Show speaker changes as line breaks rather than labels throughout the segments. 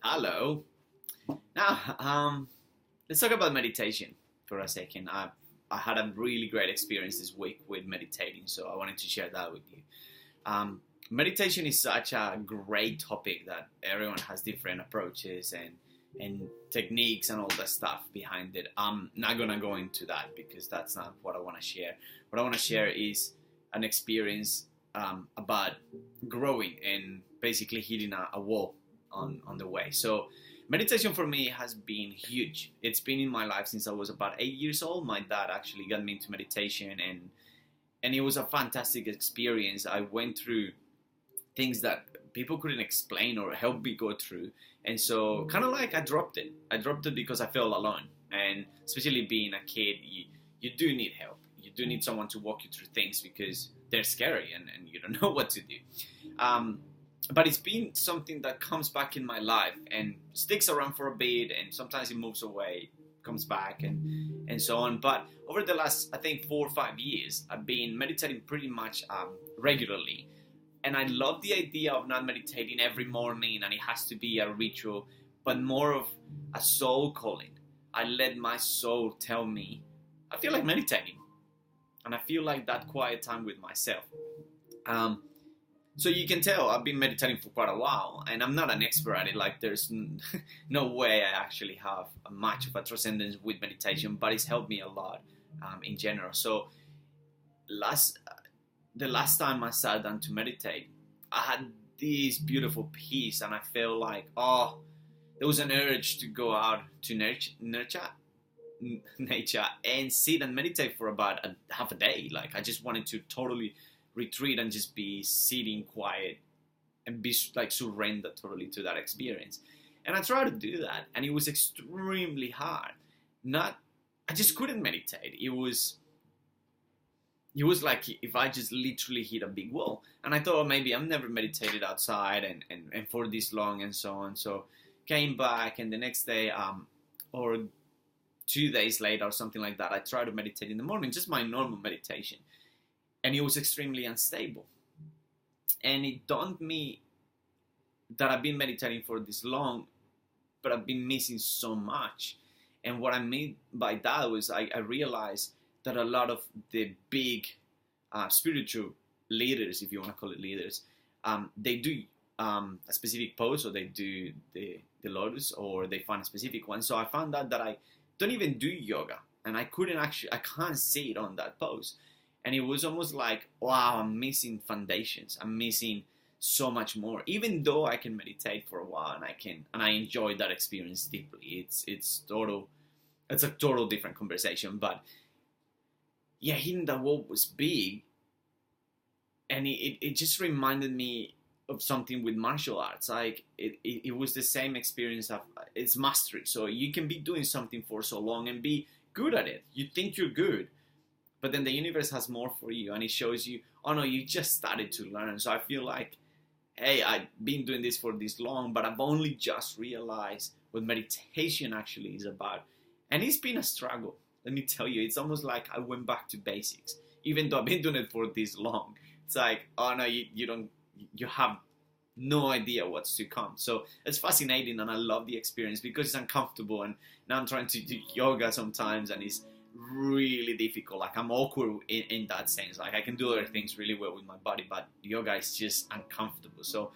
Hello. Now, let's talk about meditation for a second. I had a really great experience this week with meditating, so I wanted to share that with you. Meditation is such a great topic that everyone has different approaches and techniques and all that stuff behind it. I'm not gonna go into that because that's not what I want to share. What I want to share is an experience about growing and basically hitting a wall on the way. So meditation for me has been huge. It's been in my life since I was about 8 years old. My dad actually got me into meditation, and it was a fantastic experience. I went through things that people couldn't explain or help me go through, and so kind of like I dropped it. I dropped it because I felt alone, and especially being a kid, you do need help. You do need someone to walk you through things because they're scary and you don't know what to do. But it's been something that comes back in my life and sticks around for a bit, and sometimes it moves away, comes back, and so on. But over the last, I think, 4 or 5 years, I've been meditating pretty much regularly. And I love the idea of not meditating every morning and it has to be a ritual, but more of a soul calling. I let my soul tell me, I feel like meditating. And I feel like that quiet time with myself. So you can tell I've been meditating for quite a while, and I'm not an expert at it. Like there's no way I actually have much of a transcendence with meditation, but it's helped me a lot in general. So the last time I sat down to meditate, I had this beautiful peace, and I felt like, there was an urge to go out to nature and sit and meditate for about half a day. Like I just wanted to totally retreat and just be sitting quiet and be like surrender totally to that experience. And I tried to do that, and it was extremely hard. I just couldn't meditate. It was like if I just literally hit a big wall. And I thought, maybe I've never meditated outside and for this long and so on. So came back, and the next day or 2 days later or something like that, I tried to meditate in the morning, just my normal meditation. And it was extremely unstable. And it dawned me that I've been meditating for this long, but I've been missing so much. And what I mean by that was I realized that a lot of the big spiritual leaders, if you want to call it leaders, they do a specific pose, or they do the lotus, or they find a specific one. So I found out that I don't even do yoga, and I can't sit on that pose. And it was almost like, wow, I'm missing foundations. I'm missing so much more. Even though I can meditate for a while and I enjoy that experience deeply. It's a total different conversation. But yeah, hitting that wall was big, and it just reminded me of something with martial arts. Like it was the same experience of it's mastery. So you can be doing something for so long and be good at it. You think you're good. But then the universe has more for you, and it shows you, oh no, you just started to learn. So I feel like, hey, I've been doing this for this long, but I've only just realized what meditation actually is about. And it's been a struggle. Let me tell you, it's almost like I went back to basics, even though I've been doing it for this long. It's like, oh no, you have no idea what's to come. So it's fascinating, and I love the experience because it's uncomfortable. And now I'm trying to do yoga sometimes, and it's really difficult. Like I'm awkward in that sense. Like I can do other things really well with my body, but yoga is just uncomfortable. So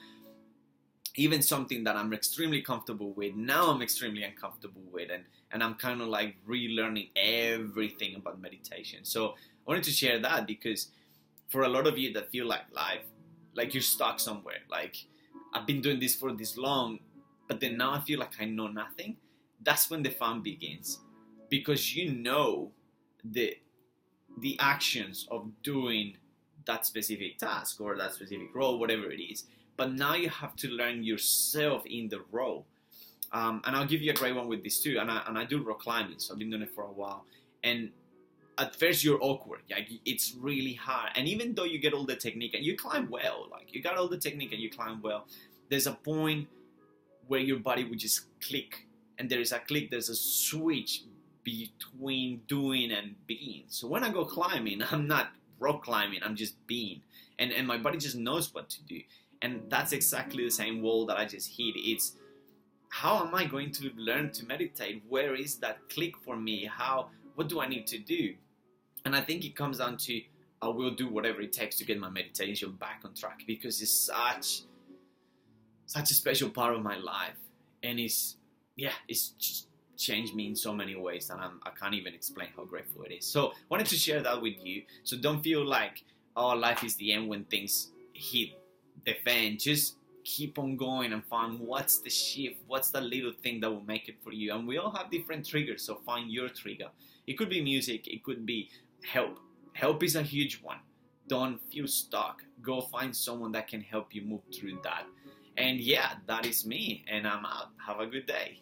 even something that I'm extremely comfortable with, now I'm extremely uncomfortable with, and I'm kind of like relearning everything about meditation. So I wanted to share that because for a lot of you that feel like life, like you're stuck somewhere, like I've been doing this for this long, but then now I feel like I know nothing. That's when the fun begins. Because you know the actions of doing that specific task or that specific role, whatever it is. But now you have to learn yourself in the role. And I'll give you a great one with this too. And I do rock climbing, so I've been doing it for a while. And at first you're awkward. Like it's really hard. And even though you get all the technique and you climb well, like you got all the technique and you climb well, there's a point where your body would just click. And there's a switch between doing and being. So when I go climbing, I'm not rock climbing, I'm just being. And my body just knows what to do. And that's exactly the same wall that I just hit. how am I going to learn to meditate? Where is that click for me? What do I need to do? And I think it comes down to, I will do whatever it takes to get my meditation back on track, because it's such a special part of my life, and it's just changed me in so many ways that I can't even explain how grateful it is. So wanted to share that with you. So don't feel like, oh, life is the end when things hit the fan. Just keep on going and find what's the shift, what's the little thing that will make it for you. And we all have different triggers, so find your trigger. It could be music, it could be help. Help is a huge one. Don't feel stuck. Go find someone that can help you move through that. And yeah, that is me, and I'm out. Have a good day.